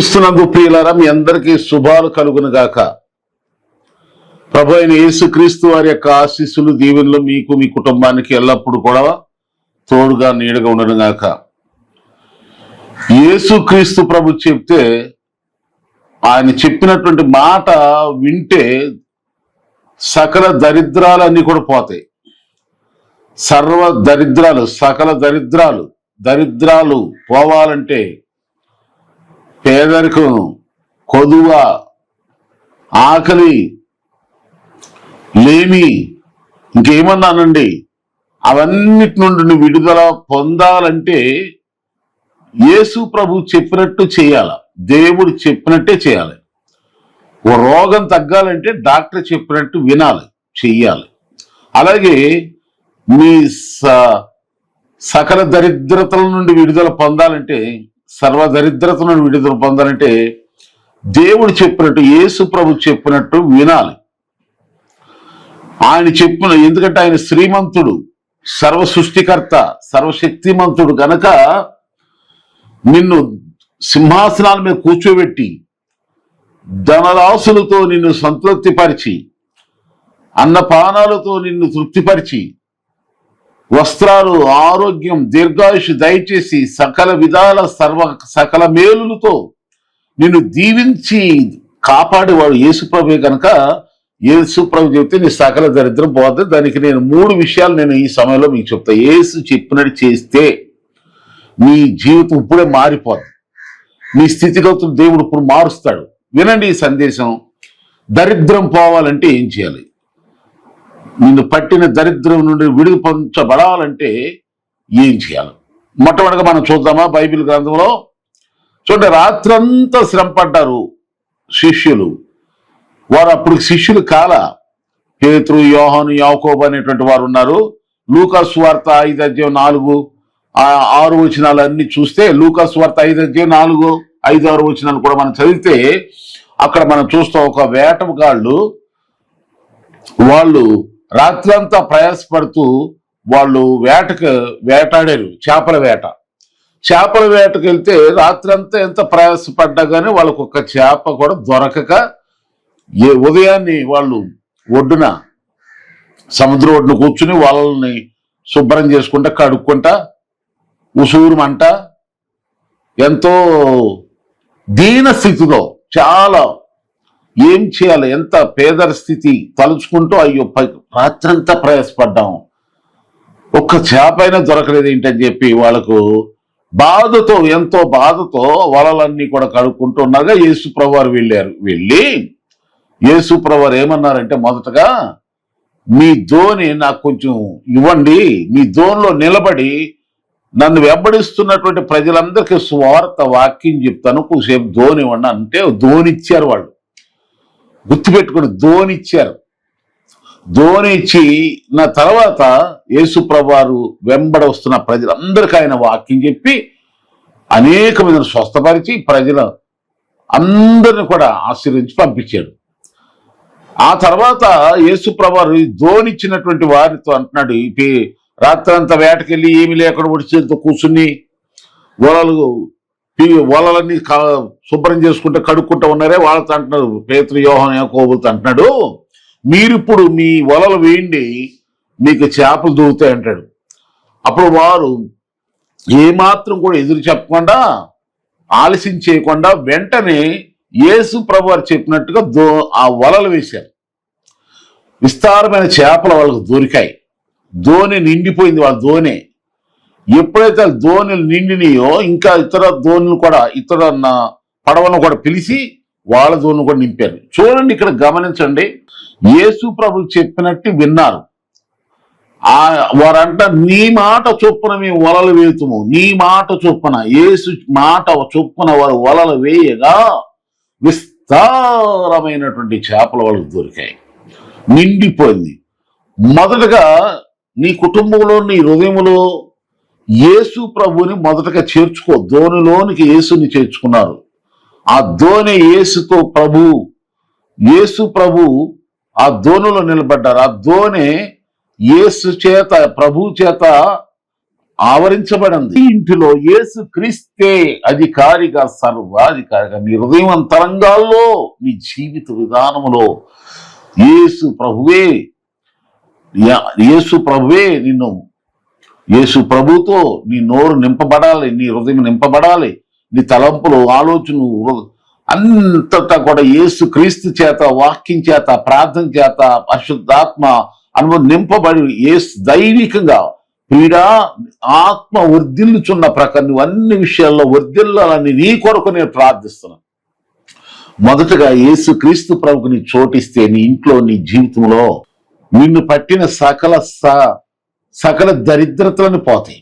క్రీస్తునందు ప్రియులారా, మీ అందరికీ శుభాలు కలుగును గాక. ప్రభు అయిన యేసు క్రీస్తు వారి యొక్క ఆశీస్సులు దీవెనలు మీకు మీ కుటుంబానికి ఎల్లప్పుడూ కూడా తోడుగా నీడగా ఉండను గాక. యేసు క్రీస్తు ప్రభు చెప్తే ఆయన చెప్పినటువంటి మాట వింటే సకల దరిద్రాలన్నీ కూడా పోతాయి. సర్వ దరిద్రాలు, సకల దరిద్రాలు పోవాలంటే పేదరికం, కొదువ, ఆకలి, లేమి, ఇంకేమన్నానండి, అవన్నిటి నుండి విడుదల పొందాలంటే యేసు ప్రభు చెప్పినట్టు చేయాలి. దేవుడు చెప్పినట్టే చేయాలి. ఓ రోగం తగ్గాలంటే డాక్టర్ చెప్పినట్టు వినాలి, చెయ్యాలి. అలాగే మీ సకల దరిద్రతల నుండి విడుదల పొందాలంటే, సర్వదరిద్రత నుండి విడుదల పొందాలంటే దేవుడు చెప్పినట్టు, యేసు ప్రభు చెప్పినట్టు వినాలి. ఆయన చెప్పిన, ఎందుకంటే ఆయన శ్రీమంతుడు, సర్వ సృష్టికర్త, సర్వశక్తిమంతుడు గనక నిన్ను సింహాసనాల మీద కూర్చోబెట్టి ధనరాశులతో నిన్ను సంతృప్తిపరిచి, అన్నపానాలతో నిన్ను తృప్తిపరిచి, వస్త్రాలు, ఆరోగ్యం, దీర్ఘాయుషు దయచేసి సకల విధాల సకల మేలులతో నిన్ను దీవించి కాపాడేవాడు యేసుప్రభే కనుక యేసుప్రభు చెప్తే నీ సకల దరిద్రం పోతే. దానికి నేను 3 విషయాలు నేను ఈ సమయంలో మీకు చెప్తా. యేసు చెప్పినట్టు చేస్తే నీ జీవితం ఇప్పుడే మారిపోతుంది. నీ స్థితిగతులు దేవుడు ఇప్పుడు మారుస్తాడు. వినండి ఈ సందేశం. దరిద్రం పోవాలంటే ఏం చేయాలి? నిన్ను పట్టిన దరిద్రం నుండి విడుదల పొందబడాలంటే ఏం చేయాలి? మొట్టమొదటిగా మనం చూద్దామా బైబిల్ గ్రంథంలో. చూడండి, రాత్రంతా శ్రమ పడ్డారు శిష్యులు. వారు అప్పుడు శిష్యులు కాల. పేతురు, యోహాను, యాకోబు అనేటువంటి వారు ఉన్నారు. లూకా సువార్త 5:4-6 వచనాలు అన్ని చూస్తే, లూకా సువార్త 5:4-5-6 వచనాలు కూడా మనం చదివితే అక్కడ మనం చూస్తాం, ఒక వేటగాళ్ళు వాళ్ళు రాత్రంతా ప్రయాసపడుతూ వాళ్ళు వేటాడారు. చేపల వేటకు వెళ్తే రాత్రంతా ఎంత ప్రయాసపడ్డా కానీ వాళ్ళకు ఒక చేప కూడా దొరకక ఉదయాన్ని వాళ్ళు ఒడ్డున, సముద్రం ఒడ్డున కూర్చుని వాళ్ళని శుభ్రం చేసుకుంటా, కడుక్కుంటా, ఉసూరుమంట, ఎంతో దీన స్థితిలో, చాలా ఏం చేయాలి, ఎంత పేదర స్థితి తలుచుకుంటూ, అయ్యో రాత్రంతా ప్రయాసపడ్డాం, ఒక్క చేప అయినా దొరకలేదు ఏంటని చెప్పి వాళ్ళకు బాధతో, ఎంతో బాధతో వలలన్నీ కూడా కడుక్కుంటూ ఉన్నారుగా యేసు ప్రభు వారు వెళ్ళి యేసు ప్రభు వారు ఏమన్నారంటే, మొదటగా మీ ధోని నాకు కొంచెం ఇవ్వండి, మీ ధోనిలో నిలబడి నన్ను వెంబడిస్తున్నటువంటి ప్రజలందరికీ స్వార్థ వాక్యం చెప్తాను, కొంచెంసేపు ధోని ఇవ్వండి అంటే ధోనిచ్చారు. వాళ్ళు గుర్తుపెట్టుకుని ధోనిచ్చారు. ధోని ఇచ్చి నా తర్వాత యేసు ప్రభు వారు వెంబడి వస్తున్న ప్రజలందరికీ ఆయన వాక్యం చెప్పి అనేక మందిని స్వస్థపరిచి ప్రజల అందరిని కూడా ఆశీర్వదించి పంపించాడు. ఆ తర్వాత యేసు ప్రభు వారు ధోనిచ్చినటువంటి వారితో అంటున్నాడు, రాత్రంతా వేటకెళ్ళి ఏమి లేకుండా ఒడిచేతో కూర్చుని వలలన్నీ శుభ్రం చేసుకుంటూ కడుక్కుంటూ ఉన్నారే వాళ్ళతో అంటున్నారు, పేతురు, యోహాను, యాకోబులతో అంటున్నాడు, మీరిప్పుడు మీ వలలు వేయండి, మీకు చేపలు దొరుకుతాయి అంటాడు. అప్పుడు వారు ఏమాత్రం కూడా ఎదురు చెప్పకుండా, ఆలస్యం చేయకుండా వెంటనే యేసు ప్రభు వారు చెప్పినట్టుగా ఆ వలలు వేశారు. విస్తారమైన చేపలు వాళ్ళకు దొరికాయి. ధోని నిండిపోయింది. వాళ్ళ ధోని ఎప్పుడైతే ధోనిలు నిండినాయో ఇంకా ఇతర ధోనులు కూడా, ఇతర పడవలను కూడా పిలిచి వాళ్ళ ధోనులు కూడా నింపారు. చూడండి, ఇక్కడ గమనించండి, యేసు ప్రభు చెప్పినట్టు విన్నారు. వారంట, నీ మాట చొప్పున మేము వలలు వేతుము, నీ మాట చొప్పున, యేసు మాట చొప్పున వారు వలలు వేయగా విస్తారమైనటువంటి చేపలు వాళ్ళకు దొరికాయి, నిండిపోయింది. మొదటగా నీ కుటుంబంలో, నీ హృదయంలో యేసు ప్రభుని మొదటగా చేర్చుకో. ధోనిలోనికి యేసుని చేర్చుకున్నారు. ఆ ధోని యేసుతో యేసు ప్రభు ఆ ధోనిలో నిలబడ్డారు. ఆ ధోని యేసు చేత, ప్రభు చేత ఆవరించబడింది. ఈ ఇంటిలో యేసు క్రీస్తే అధికారిగా, సర్వాధికారిగా నీ హృదయం అంతరంగాల్లో, నీ జీవిత విధానంలో యేసు ప్రభువే నిన్ను, యేసు ప్రభుతో నీ నోరు నింపబడాలి, నీ హృదయం నింపబడాలి, నీ తలంపులు, ఆలోచనలు అంతటా కూడా యేసు క్రీస్తు చేత, వాక్యం చేత, ప్రార్థన చేత, పరిశుద్ధాత్మ అనుభవం నింపబడి దైవికంగా పీడా ఆత్మ వర్ధిల్లుచున్న ప్రకారం నువ్వు అన్ని విషయాల్లో వర్ధిల్లాలని నీ కొరకు నేను ప్రార్థిస్తున్నాను. మొదటగా యేసు క్రీస్తు ప్రభుకు నీ చోటిస్తే నీ ఇంట్లో, నీ జీవితంలో నిన్ను పట్టిన సకల దరిద్రతలను పోతాయి.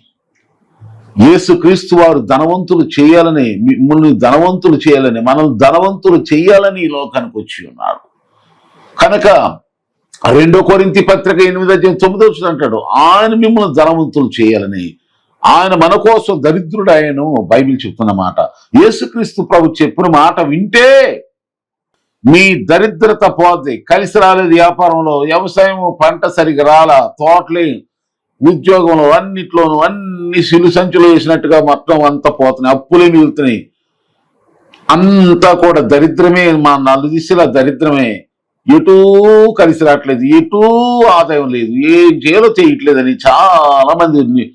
యేసు క్రీస్తు వారు ధనవంతులు చేయాలని, మిమ్మల్ని ధనవంతులు చేయాలని, మనం ధనవంతులు చేయాలని ఈ లోకానికి వచ్చి ఉన్నాడు కనుక 2 కొరింథీ పత్రిక 8:9 అంటాడు, ఆయన మిమ్మల్ని ధనవంతులు చేయాలని, ఆయన మన కోసం దరిద్రుడు ఆయను బైబిల్ చెప్తున్న మాట. యేసుక్రీస్తు ప్రభు చెప్పిన మాట వింటే మీ దరిద్రత పోద్ది. కలిసి రాలేదు వ్యాపారంలో, వ్యవసాయం పంట సరిగా రాలా, తోటలే, ఉద్యోగంలో, అన్నిట్లోనూ అన్ని సిలు సంచులు వేసినట్టుగా మొత్తం అంతా పోతున్నాయి, అప్పులే మిగులుతున్నాయి, అంతా కూడా దరిద్రమే. మా 4 దిశలా దరిద్రమే, ఎటూ కలిసి రావట్లేదు, ఎటూ ఆదాయం లేదు, ఏం చేయాలో చేయట్లేదని చాలా మంది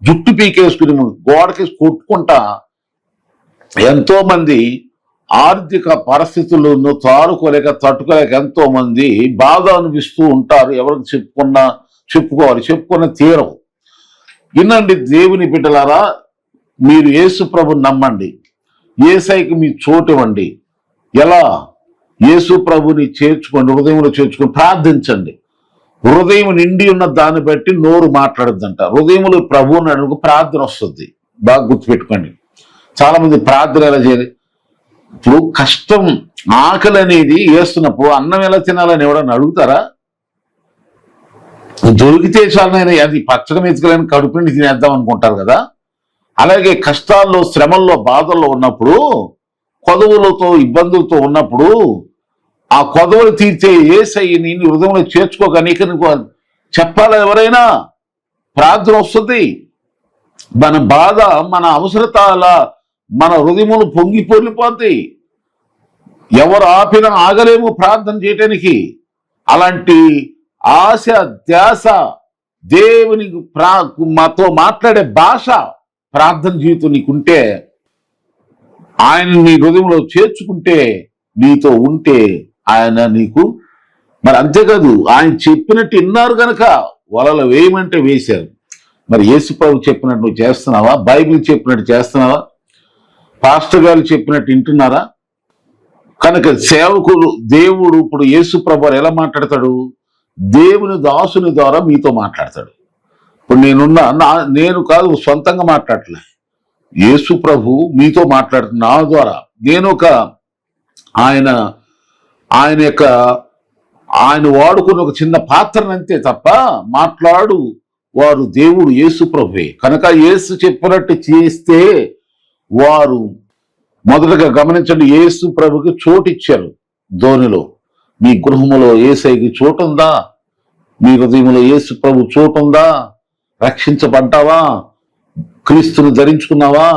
జుట్టు పీకేసుకుని గోడకి కొట్టుకుంటా ఎంతో మంది ఆర్థిక పరిస్థితులను తారుకోలేక, తట్టుకోలేక ఎంతో మంది బాధ అనిపిస్తూ ఉంటారు. ఎవరికి చెప్పుకోవాలి, చెప్పుకున్న తీరం. వినండి దేవుని బిడ్డలారా, మీరు యేసు ప్రభుని నమ్మండి, యేసయ్యకి మీ చోటు ఇవ్వండి. ఎలా? యేసు ప్రభుని చేర్చుకోండి, హృదయంలో చేర్చుకొని ప్రార్థించండి. హృదయం నిండి ఉన్న దాన్ని బట్టి నోరు మాట్లాడద్దంట. హృదయంలో ప్రభువుని అడుగు ప్రార్థన వస్తుంది. బాగా గుర్తుపెట్టుకోండి. చాలా మంది ప్రార్థన ఎలా చేయాలి? ఇప్పుడు కష్టం, ఆకలి అనేది వేస్తున్నప్పుడు అన్నం ఎలా తినాలని ఎవడన్నా అడుగుతారా? దొరికితే చాలనైనా అది పచ్చడి మెతుకలని కడుపు నిండి తినేద్దాం అనుకుంటారు కదా. అలాగే కష్టాల్లో, శ్రమల్లో, బాధల్లో ఉన్నప్పుడు, కొదవులతో, ఇబ్బందులతో ఉన్నప్పుడు ఆ కొదవులు తీర్చే యేసయ్యని నీ హృదయంలో చేర్చుకోక నీకు చెప్పాలి. ఎవరైనా ప్రార్థన వస్తుంది. మన బాధ, మన అవసరతాల, మన హృదయములు పొంగి పొర్లిపోతాయి. ఎవరు ఆపినా ఆగలేము ప్రార్థన చేయటానికి. అలాంటి ఆశ, ధ్యాస, దేవుని మాతో మాట్లాడే భాష, ప్రార్థన జీవితం నీకుంటే, ఆయన నీ హృదయంలో చేర్చుకుంటే, నీతో ఉంటే ఆయన నీకు, మరి అంతేకాదు ఆయన చెప్పినట్టు విన్నారు కనుక వలలో వేయమంటే వేశారు. మరి యేసు ప్రభు చెప్పినట్టు నువ్వు చేస్తున్నావా? బైబిల్ చెప్పినట్టు చేస్తున్నావా? పాస్టర్ గారు చెప్పినట్టు వింటున్నారా? కనుక సేవకులు, దేవుడు ఇప్పుడు యేసు ప్రభు ఎలా మాట్లాడతాడు? దేవుని దాసుని ద్వారా మీతో మాట్లాడతాడు. ఇప్పుడు నేను కాదు, సొంతంగా మాట్లాడలే, యేసు ప్రభు మీతో మాట్లాడుతున్నా నా ద్వారా. నేను ఒక ఆయన వాడుకున్న ఒక చిన్న పాత్రనంతే తప్ప మాట్లాడు వారు దేవుడు యేసు ప్రభువే. కనుక యేసు చెప్పినట్టు చేస్తే వారు మొదటగా గమనించండి, యేసు ప్రభుకి చోటు ఇచ్చారు ధోనిలో. మీ గృహములో యేసయ్యకి చోటు ఉందా? మీ హృదయంలో యేసు ప్రభు చోటు ఉందా? రక్షించబడ్డావా? క్రీస్తుని ధరించుకున్నావా?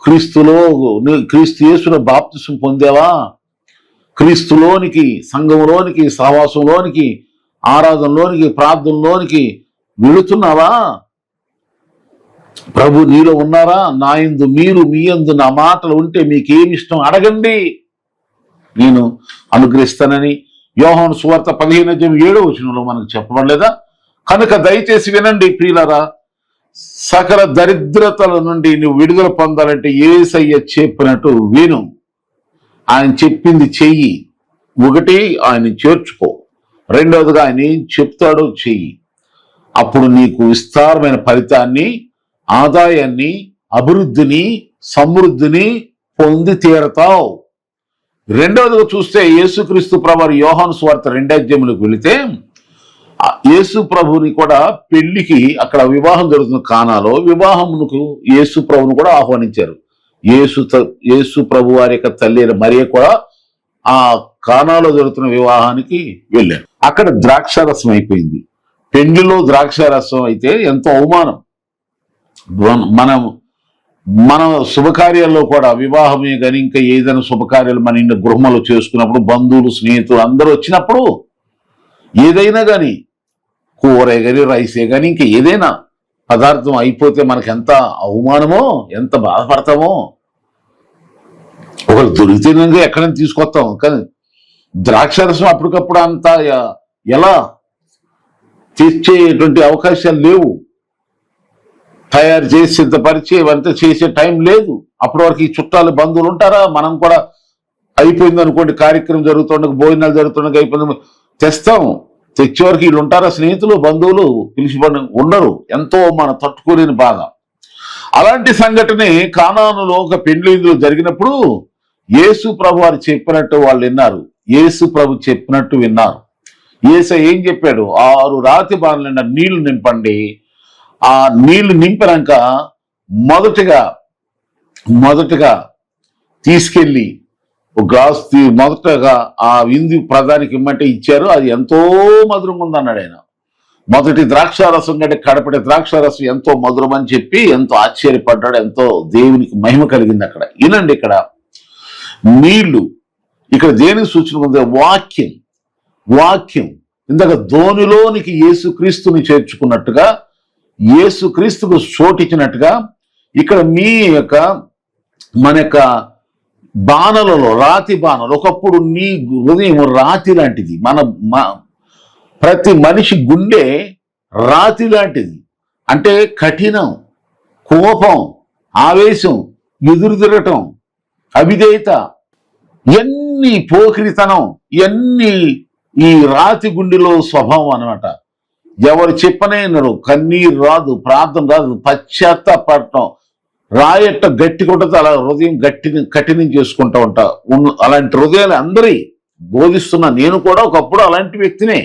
క్రీస్తు యేసులో బాప్తిసం పొందావా? క్రీస్తులోనికి, సంఘంలోనికి, సహవాసంలోనికి, ఆరాధనలోనికి, ప్రార్థనలోనికి వెళుతున్నావా? ప్రభు నీలో ఉన్నారా? నా యందు మీరు, మీ యందు నా మాటలు ఉంటే మీకేమి ఇష్టం అడగండి, నేను అనుగ్రహిస్తానని యోహాను సువార్త 15:7 మనకు చెప్పబడలేదా? కనుక దయచేసి వినండి ప్రియులారా, సకల దరిద్రతల నుండి నువ్వు విడుదల పొందాలంటే యేసయ్య చెప్పినట్టు విను, ఆయన చెప్పింది చెయ్యి. ఒకటి, ఆయన చేర్చుకో. రెండవదిగా ఆయన ఏం చెప్తాడో చెయ్యి. అప్పుడు నీకు విస్తారమైన ఫలితాన్ని, ఆదాయాన్ని, అభివృద్ధిని, సమృద్ధిని పొంది తీరతావు. రెండవదిగా చూస్తే యేసుక్రీస్తు ప్రభువు యోహాను సువార్త 2:8 వెళితే యేసు ప్రభుని కూడా పెళ్లికి, అక్కడ వివాహం జరుగుతున్న కానాలో వివాహమునకు యేసు ప్రభుని కూడా ఆహ్వానించారు. యేసు ప్రభు వారి యొక్క తల్లి మరియ కూడా ఆ కానాలో జరుగుతున్న వివాహానికి వెళ్ళారు. అక్కడ ద్రాక్షారసం అయిపోయింది. పెళ్లిలో ద్రాక్షారసం అయితే ఎంతో అవమానం. మనం మన శుభకార్యాల్లో కూడా వివాహమే కానీ ఇంకా ఏదైనా శుభకార్యాలు మన ఇంటి గృహంలో చేసుకున్నప్పుడు బంధువులు స్నేహితులు అందరూ వచ్చినప్పుడు ఏదైనా కానీ కూరే కానీ రైసే కానీ ఇంకా ఏదైనా పదార్థం అయిపోతే మనకి ఎంత అవమానమో ఎంత బాధపడతామో. ఒకళ్ళు దొరికితేనే ఎక్కడైనా తీసుకొస్తాం, కానీ ద్రాక్షరసం అప్పటికప్పుడు అంతా ఎలా తెచ్చేటువంటి అవకాశాలు లేవు. తయారు చేసి సిద్ధపరిచి ఇవంతా చేసే టైం లేదు. అప్పటి వరకు ఈ చుట్టాలు బంధువులు ఉంటారా? మనం కూడా అయిపోయింది అనుకోండి, కార్యక్రమం జరుగుతుండగా భోజనాలు జరుగుతుండగా అయిపోయింది తెస్తాం. తెచ్చే వరకు వీళ్ళు ఉంటారా? స్నేహితులు బంధువులు పిలిచిపడి ఉండరు. ఎంతో మనం తట్టుకోలేని బాధ. అలాంటి సంఘటనే కానానులో ఒక పెండ్లి విందులో జరిగినప్పుడు యేసు ప్రభు వారు చెప్పినట్టు వాళ్ళు విన్నారు. యేసు ప్రభు చెప్పినట్టు విన్నారు. యేసయ్య ఏం చెప్పాడు? 6 రాతి బాణల నిండా నీళ్లు నింపండి. ఆ నీళ్లు నింపినాక మొదటగా తీసుకెళ్ళి ఒక గ్లాసు మొదటగా ఆ విందు ప్రధానికి ఇమ్మంటే ఇచ్చారు. అది ఎంతో మధురంగా ఉందన్నాడు ఆయన. మొదటి ద్రాక్షారసం కంటే కడపటి ద్రాక్షారసం ఎంతో మధురం అని చెప్పి ఎంతో ఆశ్చర్యపడ్డాడు. ఎంతో దేవునికి మహిమ కలిగింది అక్కడ. వినండి, ఇక్కడ నీళ్లు ఇక్కడ దేనికి సూచన ఉంది? వాక్యం. ఇందాక ధోనిలోనికి యేసుక్రీస్తుని చేర్చుకున్నట్టుగా, యేసుక్రీస్తుకు చోటిచ్చినట్టుగా ఇక్కడ మన యొక్క బాణలలో రాతి బాణలు. ఒకప్పుడు నీ హృదయం రాతి లాంటిది. ప్రతి మనిషి గుండె రాతి లాంటిది. అంటే కఠినం, కోపం, ఆవేశం, ఎదురు తిరగటం, అవిధేయత, ఎన్ని పోకిరితనం, ఇవన్నీ ఈ రాతి గుండెలో స్వభావం అనమాట. ఎవరు చెప్పనైనరు, కన్నీరు రాదు, ప్రార్థన రాదు, పశ్చాత్తాపడటం, రాయట్ట గట్టి కొట్టదు, అలా హృదయం కఠినం చేసుకుంటూ ఉంటా. అలాంటి హృదయాలు అందరి బోధిస్తున్నా. నేను కూడా ఒకప్పుడు అలాంటి వ్యక్తినే.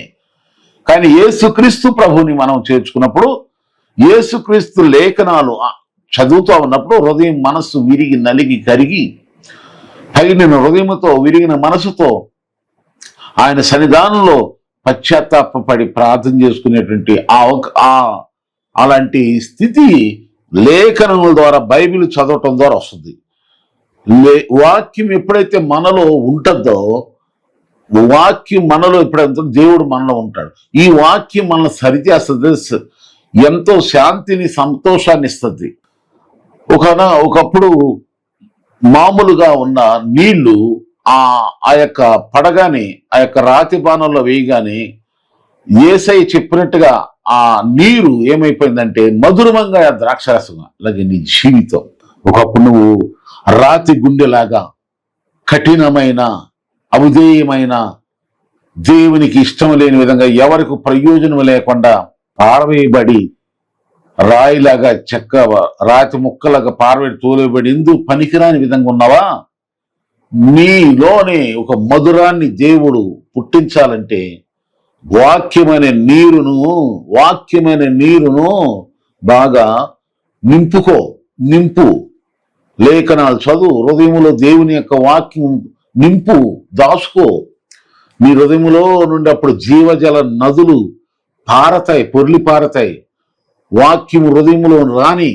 కానీ యేసుక్రీస్తు ప్రభుని మనం చేర్చుకున్నప్పుడు, యేసుక్రీస్తు లేఖనాలు చదువుతూ ఉన్నప్పుడు హృదయం మనస్సు విరిగి నలిగి కరిగి తగిన హృదయంతో విరిగిన మనసుతో ఆయన సన్నిధానంలో పశ్చాత్తాపడి ప్రార్థన చేసుకునేటువంటి అలాంటి స్థితి లేఖనముల ద్వారా, బైబిల్ చదవటం ద్వారా వస్తుంది. వాక్యం ఎప్పుడైతే మనలో ఉంటుందో, వాక్యం మనలో ఎప్పుడైతే దేవుడు మనలో ఉంటాడు. ఈ వాక్యం మనల్ని సరిచేస్తుంది, ఎంతో శాంతిని సంతోషాన్ని ఇస్తుంది. ఒకప్పుడు మామూలుగా ఉన్న నీళ్లు ఆ యొక్క పడగానే, ఆ యొక్క రాతి బాణంలో వేయగానే యేసయ్య చెప్పినట్టుగా ఆ నీరు ఏమైపోయిందంటే మధురమంగా ద్రాక్షరసంగా. అలాగే నీ జీవితం ఒకప్పుడు నువ్వు రాతి గుండెలాగా కఠినమైన, అవిధేయమైన, దేవునికి ఇష్టం లేని విధంగా, ఎవరికి ప్రయోజనం లేకుండా పారవేయబడి రాయిలాగా రాతి ముక్కలాగా పారవేడి తోలేబడి ఎందుకు పనికిరాని విధంగా ఉన్నావా? నీలోనే ఒక మధురాన్ని దేవుడు పుట్టించాలంటే వాక్యమైన నీరును బాగా నింపు. లేఖనాలు చదువు, హృదయములో దేవుని యొక్క వాక్యం నింపు, దాచుకో. నీ హృదయములో నుండి అప్పుడు జీవజల నదులు పొర్లి పారతాయి. వాక్యము హృదయములో రాని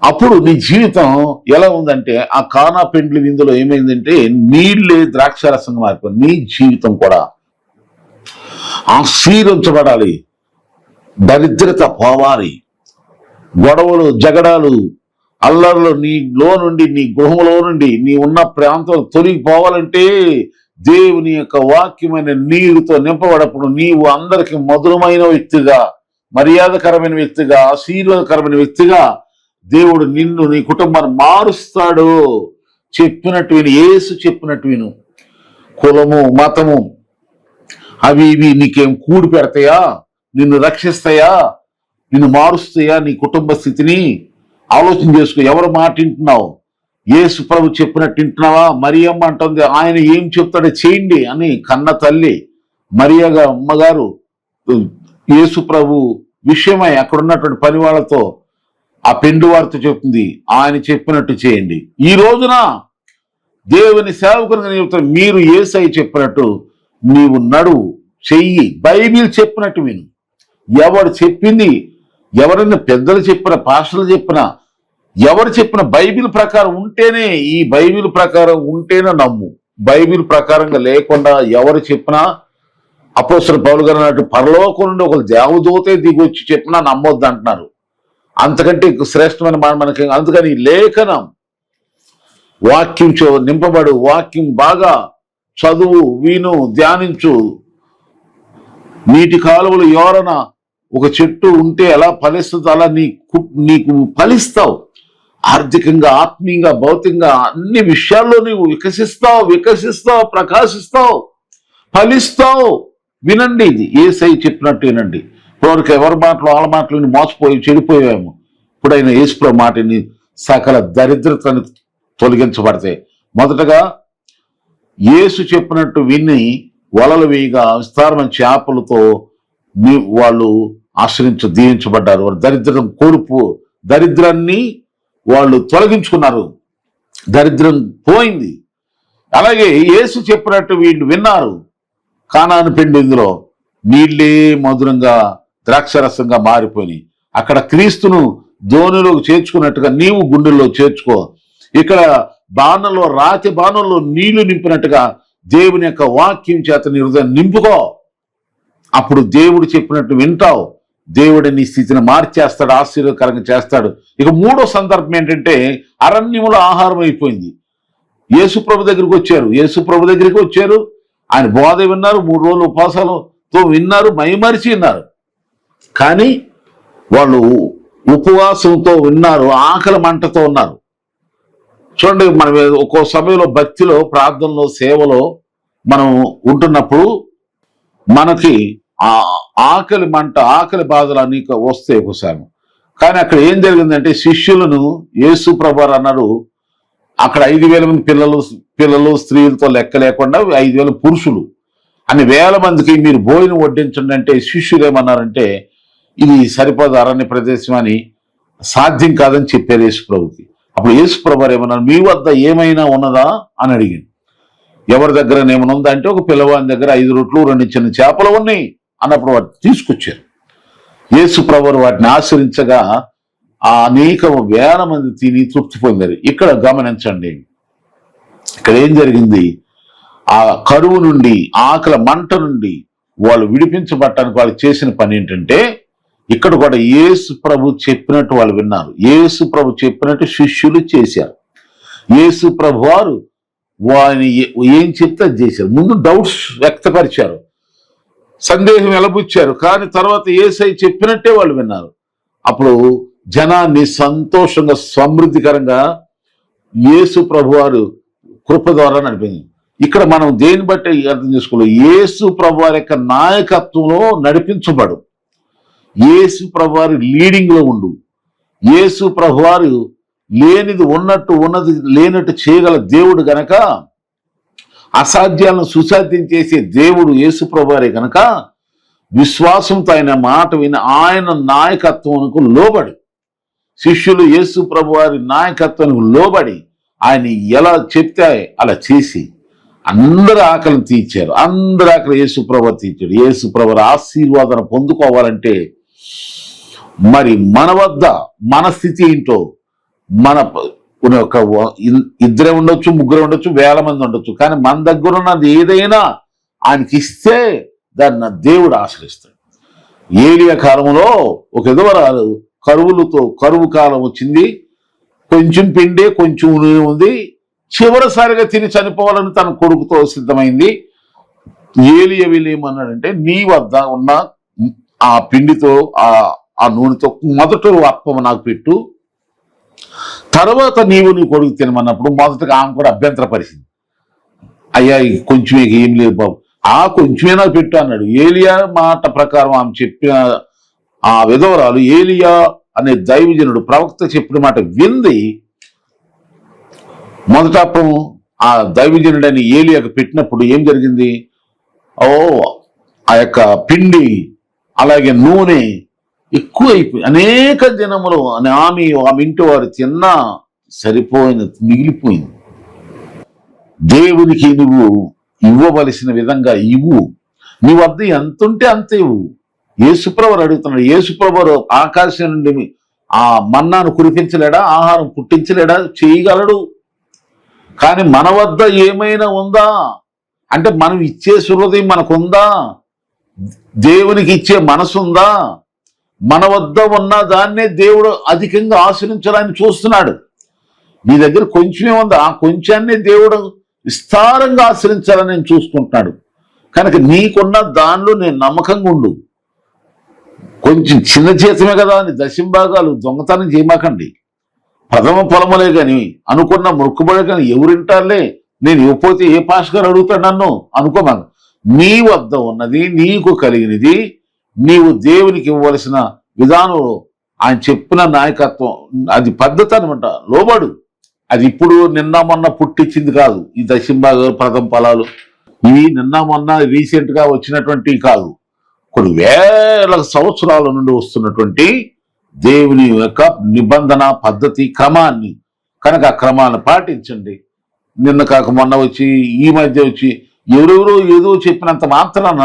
అప్పుడు నీ జీవితం ఎలా ఉందంటే, ఆ కానా పెండ్లి విందులో ఏమైందంటే నీళ్ళే ద్రాక్షారసంగా మారిపోయింది. నీ జీవితం కూడా ఆశీర్వించబడాలి, దరిద్రత పోవాలి, గొడవలు, జగడాలు, అల్లర్లు నీలో నుండి, నీ గృహంలో నుండి, నీ ఉన్న ప్రాంతం తొలగిపోవాలంటే దేవుని యొక్క వాక్యమైన నీరుతో నింపబడప్పుడు నీవు అందరికి మధురమైన వ్యక్తిగా, మర్యాదకరమైన వ్యక్తిగా, ఆశీర్వాదకరమైన వ్యక్తిగా దేవుడు నిన్ను, నీ కుటుంబాన్ని మారుస్తాడు. చెప్పినట్టు విను, యేసు చెప్పినట్టు విను. కులము, మతము అవి ఇవి నీకేం కూడి పెడతాయా? నిన్ను రక్షిస్తాయా? నిన్ను మారుస్తాయా? నీ కుటుంబ స్థితిని ఆలోచన చేసుకో. ఎవరు మాట వింటున్నావు? యేసు ప్రభు చెప్పినట్టు వింటున్నావా? మరియమ్మ అంటుంది, ఆయన ఏం చెప్తాడో చేయండి అని. కన్న తల్లి మరియగా అమ్మగారు యేసు ప్రభు విషయమై అక్కడ ఉన్నటువంటి పని వాళ్ళతో ఆ పెండు వారితో చెప్తుంది, ఆయన చెప్పినట్టు చేయండి. ఈ రోజున దేవుని సేవకునిగా చెప్తారు, మీరు యేసయ్య చెప్పినట్టు నీవు నడువు, చెయ్యి. బైబిల్ చెప్పినట్టు విను. ఎవడు చెప్పింది ఎవరైనా పెద్దలు చెప్పిన, పాస్టర్లు చెప్పిన, ఎవరు చెప్పిన బైబిల్ ప్రకారం ఉంటేనే, ఈ బైబిల్ ప్రకారం ఉంటేనే నమ్ము. బైబిల్ ప్రకారంగా లేకుండా ఎవరు చెప్పినా, అపోస్తలుడు పౌలు గారు అన్నట్టు పరలోకం నుండి ఒక దేవదూతే దిగొచ్చి చెప్పినా నమ్మొద్దు అంటున్నారు. అంతకంటే శ్రేష్టమైన మాట మనకి. అందుకని లేఖనం, వాక్యం నింపబడు, వాక్యం బాగా చదువు, విను, ధ్యానించు. నీటి కాలువలు ఎవరన ఒక చెట్టు ఉంటే ఎలా ఫలిస్తుందో అలా నీకు ఫలిస్తావు. ఆర్థికంగా, ఆత్మీయంగా, భౌతికంగా అన్ని విషయాల్లో నీవు వికసిస్తావు, ప్రకాశిస్తావు, ఫలిస్తావు. వినండి, ఇది యేసై చెప్పినట్టు వినండి. ఇప్పటివరకు ఎవరి మాటలు వాళ్ళ మాటలు మోసపోయి చెడిపోయాము. ఇప్పుడైనా యేసుప్రభు మాటని సకల దరిద్రతను తొలగించబడతాయి. మొదటగా యేసు చెప్పినట్టు విని వలలు వేయగా విస్తారమైన చేపలతో వాళ్ళు దీవించబడ్డారు. దరిద్రాన్ని వాళ్ళు తొలగించుకున్నారు, దరిద్రం పోయింది. అలాగే యేసు చెప్పినట్టు వీళ్ళు విన్నారు. కానాను పెండి ఇందులో నీళ్ళే మధురంగా ద్రాక్షరసంగా మారిపోయి, అక్కడ క్రీస్తును ధోనిలోకి చేర్చుకున్నట్టుగా నీవు గుండెల్లో చేర్చుకో. ఇక్కడ బాణంలో, రాతి బాణంలో నీళ్లు నింపినట్టుగా దేవుని యొక్క వాక్యం చేత నీ హృదయం నింపుకో. అప్పుడు దేవుడు చెప్పినట్టు వింటావు. దేవుడు నీ స్థితిని మార్చేస్తాడు, ఆశీర్వదకరంగా చేస్తాడు. ఇక మూడో సందర్భం ఏంటంటే, అరణ్యములో ఆహారం అయిపోయింది. యేసుప్రభు దగ్గరికి వచ్చారు. ఆయన బోధ విన్నారు, 3 రోజులు ఉపవాసాలతో విన్నారు, మైమరిచి విన్నారు. కానీ వాళ్ళు ఉపవాసంతో విన్నారు, ఆకలి మంటతో ఉన్నారు. చూడండి, మనం ఒక్కో సమయంలో భక్తిలో, ప్రార్థనలో, సేవలో మనం ఉంటున్నప్పుడు మనకి ఆకలి మంట, ఆకలి బాధలు అనేక వస్తాయి ఒకసారి. కానీ అక్కడ ఏం జరిగిందంటే, శిష్యులను యేసు ప్రభువారు అన్నారు, అక్కడ 5,000 మంది పిల్లలు స్త్రీలతో లెక్క లేకుండా 5,000 పురుషులు అన్ని వేల మందికి మీరు భోజనం వడ్డించండి అంటే, శిష్యులు ఏమన్నారంటే, ఇది సరిపోదు, అరణ్య ప్రదేశం అని, సాధ్యం కాదని చెప్పారు యేసు ప్రభుకి. అప్పుడు యేసు ప్రభువారు ఏమన్నారు, మీ వద్ద ఏమైనా ఉన్నదా అని అడిగింది. ఎవరి దగ్గర ఏమైనా ఉందా అంటే, ఒక పిల్లవాని దగ్గర 5 రొట్లు 2 చిన్న చేపలు ఉన్నాయి అన్నప్పుడు వాటిని తీసుకొచ్చారు. యేసు ప్రభువారు వాటిని ఆశ్రయించగా అనేక వేల మంది తిని తృప్తి పొందారు. ఇక్కడ గమనించండి, ఇక్కడ ఏం జరిగింది, ఆ కరువు నుండి, ఆకలి మంట నుండి వాళ్ళు విడిపించబడటానికి వాళ్ళు చేసిన పని ఏంటంటే, ఇక్కడ కూడా యేసు ప్రభు చెప్పినట్టు వాళ్ళు విన్నారు. యేసు ప్రభు చెప్పినట్టు శిష్యులు చేశారు. యేసు ప్రభు వారు వారిని ఏం చెప్తే అది చేశారు. ముందు డౌట్స్ వ్యక్తపరిచారు, సందేహం వెలబుచ్చారు. కానీ తర్వాత యేసై చెప్పినట్టే వాళ్ళు విన్నారు. అప్పుడు జనాన్ని సంతోషంగా, సమృద్ధికరంగా యేసు ప్రభు వారు కృప ద్వారా నడిపింది. ఇక్కడ మనం దేని బట్టి అర్థం చేసుకోవాలి, యేసు ప్రభు వారి యొక్క నాయకత్వంలో నడిపించబడు. యేసు ప్రభు వారి లీడింగ్ లో ఉండు. యేసు ప్రభు వారు లేనిది ఉన్నట్టు, ఉన్నది లేనట్టు చేయగల దేవుడు గనక, అసాధ్యాలను సుసాధ్యం చేసే దేవుడు యేసు ప్రభు వారే గనక, విశ్వాసంతో ఆయన మాట విని ఆయన నాయకత్వానికి లోబడి, శిష్యులు యేసు ప్రభు వారి నాయకత్వానికి లోబడి ఆయన ఎలా చెప్తే అలా చేసి అందరి ఆకలిని తీర్చారు. అందరి ఆకలి యేసు ప్రభు తీర్చాడు. యేసు ప్రభు ఆశీర్వాదం పొందుకోవాలంటే మరి మన వద్ద మన స్థితి ఏంటో, మన ఒక 2 ఉండొచ్చు, 3 ఉండొచ్చు, వేల మంది ఉండొచ్చు, కానీ మన దగ్గర ఉన్నది ఏదైనా ఆయనకి ఇస్తే దాన్ని దేవుడు ఆశ్రయిస్తాడు. ఏలియా కాలంలో ఒక ఎదవరాలు కరువు కాలం వచ్చింది, కొంచెం పిండి కొంచెం నూనె ఉంది, చివరిసారిగా తిని చనిపోవాలని తన కొడుకుతో సిద్ధమైంది. ఏలియా ఏమన్నాడంటే, నీ వద్ద ఉన్న ఆ పిండితో ఆ నూనెతో మొదట అప్పం నాకు పెట్టు, తర్వాత నీవు నీ కొడుకు తినమన్నప్పుడు మొదటగా ఆమె కూడా అభ్యంతరపరిచింది. అయ్యా కొంచెం ఏం లేదు బాబు, కొంచెమే నాకు పెట్టు అన్నాడు. ఏలియా మాట ప్రకారం ఆమె చెప్పిన ఆ విధవరాలు, ఏలియా అనే దైవజనుడు ప్రవక్త చెప్పిన మాట వింది. మొదట అప్పం ఆ దైవజనుడని ఏలియాకు పెట్టినప్పుడు ఏం జరిగింది, ఆ యొక్క పిండి అలాగే నూనె ఎక్కువ అయిపోయి అనేక జనములు ఆమె ఇంటి వారు తిన్నా సరిపోయిన మిగిలిపోయింది. దేవునికి నువ్వు ఇవ్వవలసిన విధంగా ఇవ్వు. నీ వద్ద ఎంత ఉంటే అంత ఇవ్వు. యేసుప్రభువు అడుగుతున్నాడు. యేసుప్రభువు ఆకాశం నుండి ఆ మన్నాను కురిపించలేడా? ఆహారం పుట్టించలేడా? చేయగలడు. కానీ మన వద్ద ఏమైనా ఉందా అంటే, మనం ఇచ్చే హృదయం మనకుందా? దేవునికి ఇచ్చే మనసు ఉందా? మన వద్ద ఉన్న దాన్నే దేవుడు అధికంగా ఆశ్రయించాలని చూస్తున్నాడు. నీ దగ్గర కొంచెమే ఉంది, ఆ కొంచాన్నే దేవుడు విస్తారంగా ఆశ్రయించాలని నేను చూసుకుంటున్నాడు. కనుక నీకున్న దానిలో నేను నమ్మకంగా ఉండు. కొంచెం చిన్న జీతమే కదా అని దశంభాగాలు దొంగతనం చేయమాకండి. ప్రథమ పొలములే కానీ అనుకున్న మొక్కుబడే కానీ ఎవరింటారులే, నేను ఇవ్వకపోతే ఏ పాస్ గారు అడుగుతాడు నన్ను అనుకోమాను. నీ వద్ద ఉన్నది, నీకు కలిగినది, నీవు దేవునికి ఇవ్వవలసిన విధానంలో ఆయన చెప్పిన నాయకత్వం, అది పద్ధతి అనమాట. లోబడు. అది ఇప్పుడు నిన్న మొన్న పుట్టించింది కాదు. ఈ దశంభాగాలు ప్రథమ ఫలాలు ఇవి నిన్న మొన్న రీసెంట్ గా వచ్చినటువంటి కాదు. కొన్ని వేల సంవత్సరాల నుండి వస్తున్నటువంటి దేవుని యొక్క నిబంధన పద్ధతి క్రమాన్ని. కనుక ఆ క్రమాన్ని పాటించండి. నిన్న కాక మొన్న వచ్చి ఈ మధ్య వచ్చి ఎవరెవరో ఏదో చెప్పినంత మాత్రాన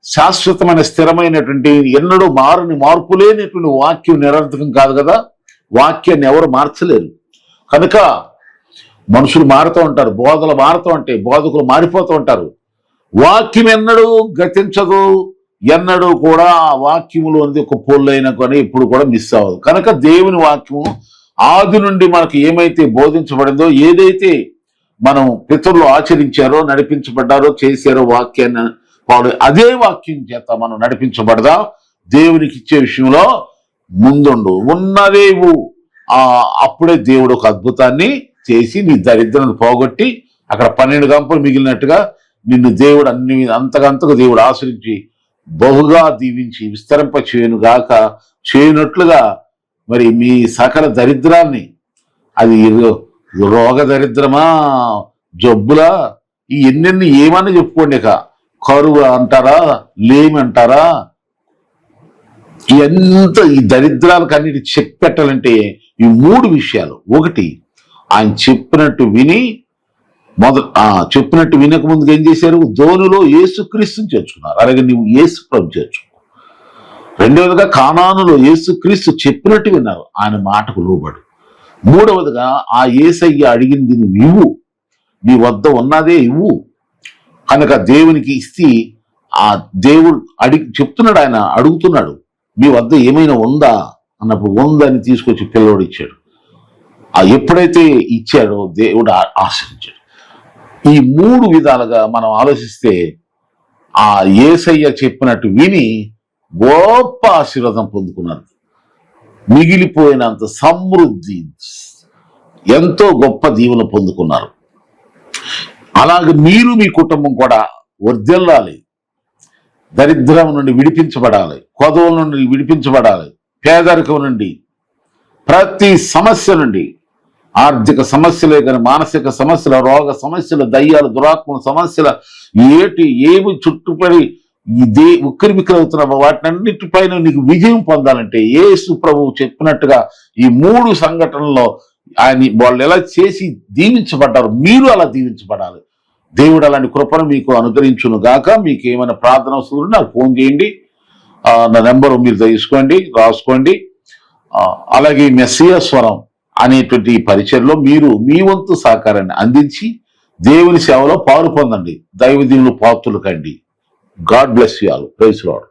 శాశ్వతమైన స్థిరమైనటువంటి ఎన్నడూ మారని మార్పు లేనటువంటి వాక్యం నిరర్థకం కాదు కదా. వాక్యాన్ని ఎవరు మార్చలేరు. కనుక మనుషులు మారుతూ ఉంటారు, బోధలు మారుతూ ఉంటాయి, బోధకులు మారిపోతూ ఉంటారు. వాక్యం ఎన్నడూ గతించదు, ఎన్నడూ కూడా ఆ వాక్యములోనిది ఒక పొల్లైన కానీ ఇప్పుడు కూడా మిస్ అవ్వదు. కనుక దేవుని వాక్యము ఆది నుండి మనకు ఏమైతే బోధించబడిందో, ఏదైతే మనం పితరులు ఆచరించారో, నడిపించబడ్డారో, చేశారో వాక్యాన్ని వాళ్ళు అదే వాక్యం చేత మనం నడిపించబడదాం. దేవునికి ఇచ్చే విషయంలో ముందుండు, ఉన్నదేవు. అప్పుడే దేవుడు ఒక అద్భుతాన్ని చేసి నీ దరిద్రాన్ని పోగొట్టి అక్కడ 12 గంపలు మిగిలినట్టుగా నిన్ను దేవుడు అంతకంతకు దేవుడు ఆశ్రయించి బహుగా దీవించి విస్తరింప చేయనుగాక. చేయనట్లుగా మరి మీ సకల దరిద్రాన్ని, అది రోగ దరిద్రమా, జబ్బులా, ఈ ఎన్నెన్ని ఏమని చెప్పుకోండి. కరువు అంటారా, లేమి అంటారా, ఎంత ఈ దరిద్రాలకు అన్నిటి చెప్పెట్టాలంటే ఈ 3 విషయాలు. ఒకటి, ఆయన చెప్పినట్టు విని చెప్పినట్టు వినక ముందుకు ఏం చేశారు? ధోనిలో యేసుక్రీస్తుని చేర్చుకున్నారు. అలాగే నువ్వు యేసు ప్రభు చేర్చుకో. రెండవదిగా కానానులో యేసుక్రీస్తు చెప్పినట్టు విన్నారు, ఆయన మాటకు లోబడు. మూడవదిగా ఆ యేసయ్య అడిగింది నువ్వు ఇవ్వు, నీ వద్ద ఉన్నదే ఇవ్వు. కనుక దేవునికి ఇస్తే ఆ దేవుడు చెప్తున్నాడు, ఆయన అడుగుతున్నాడు మీ వద్ద ఏమైనా ఉందా అన్నప్పుడు ఉందని తీసుకొచ్చి పిల్లోడు ఇచ్చాడు. ఎప్పుడైతే ఇచ్చాడో దేవుడు ఆశ్రయించాడు. ఈ 3 విధాలుగా మనం ఆలోచిస్తే ఆ యేసయ్య చెప్పినట్టు విని గొప్ప ఆశీర్వాదం పొందుకున్నారు. మిగిలిపోయినంత సమృద్ధి, ఎంతో గొప్ప దీవెన పొందుకున్నారు. అలాగే మీరు మీ కుటుంబం కూడా వర్ధిల్లాలి, దరిద్రం నుండి విడిపించబడాలి, కొదవుల నుండి విడిపించబడాలి, పేదరికం నుండి, ప్రతి సమస్య నుండి, ఆర్థిక సమస్యలే కానీ మానసిక సమస్యల, రోగ సమస్యలు, దయ్యాలు, దురాత్మల సమస్యల, ఏమి చుట్టుపడి ఉక్కిరి బిక్కిరి అవుతున్న వాటినన్నిటిపైన నీకు విజయం పొందాలంటే యేసు ప్రభువు చెప్పినట్టుగా ఈ 3 సంఘటనల్లో ఆయన వాళ్ళు ఎలా చేసి దీవించబడ్డారు, మీరు అలా దీవించబడాలి. దేవుడు అలాంటి కృపను మీకు అనుగ్రహించును గాక. మీకు ఏమైనా ప్రార్థన అవసరం నాకు ఫోన్ చేయండి. నా నెంబర్ మీరు తీసుకోండి, రాసుకోండి. అలాగే మెస్సియా స్వరం అనేటువంటి పరిచయంలో మీరు మీ వంతు సహకారాన్ని అందించి దేవుని సేవలో పాలు పొందండి. దైవ దీవులు పాత్రులు కండి. God bless you all. Praise lord.